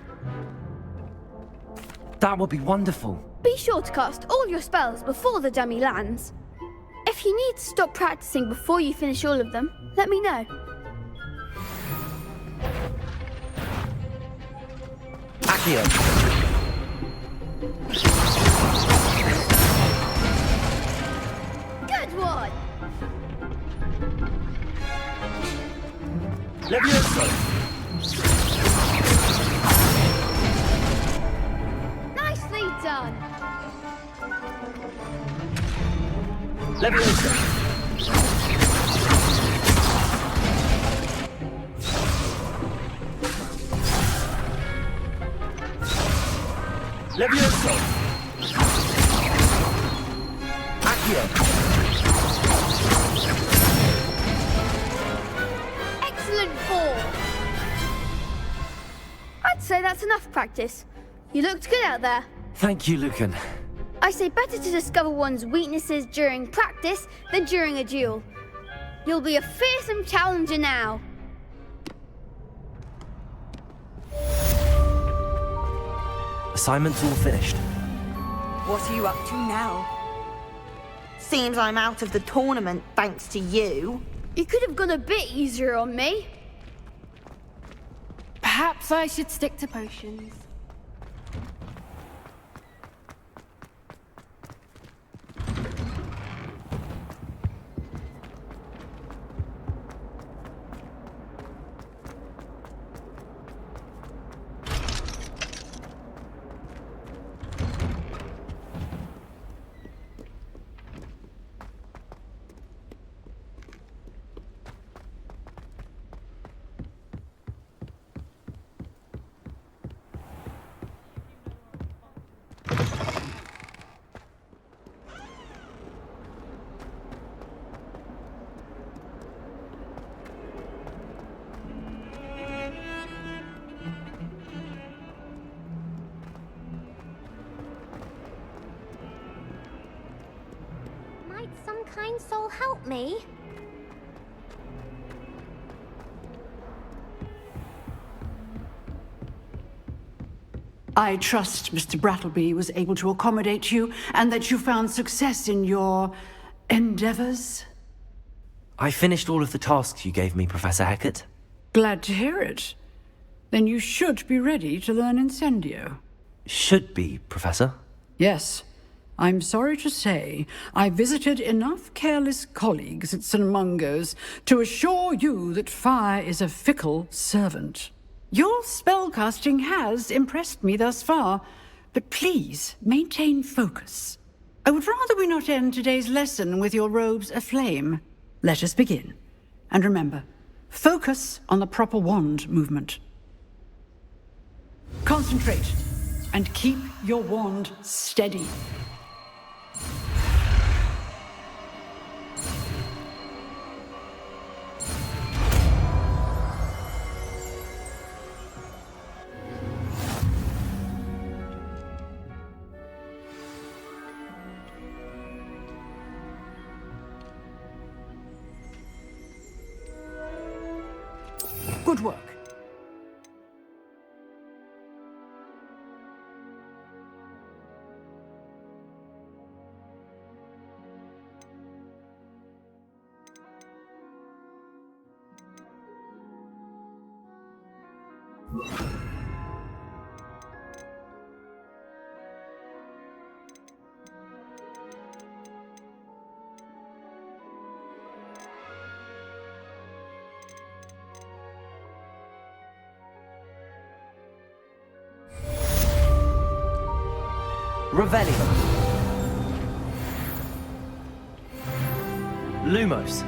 That would be wonderful. Be sure to cast all your spells before the dummy lands. If you need to stop practicing before you finish all of them, let me know. Accio. Good one! Levioso. Nicely done! Levioso. Levioso. Accio. Excellent fall! I'd say that's enough practice. You looked good out there. Thank you, Lucan. I say better to discover one's weaknesses during practice than during a duel. You'll be a fearsome challenger now. Assignment's all finished. What are you up to now? Seems I'm out of the tournament thanks to you. You could have gone a bit easier on me. Perhaps I should stick to potions. Might some kind soul help me? I trust Mr. Brattleby was able to accommodate you and that you found success in your endeavors. I finished all of the tasks you gave me, Professor Hecat. Glad to hear it. Then you should be ready to learn Incendio. Should be, Professor. Yes. I'm sorry to say, I visited enough careless colleagues at St. Mungo's to assure you that fire is a fickle servant. Your spellcasting has impressed me thus far, but please maintain focus. I would rather we not end today's lesson with your robes aflame. Let us begin. And remember, focus on the proper wand movement. Concentrate, and keep your wand steady. Good work. Revelio. Lumos.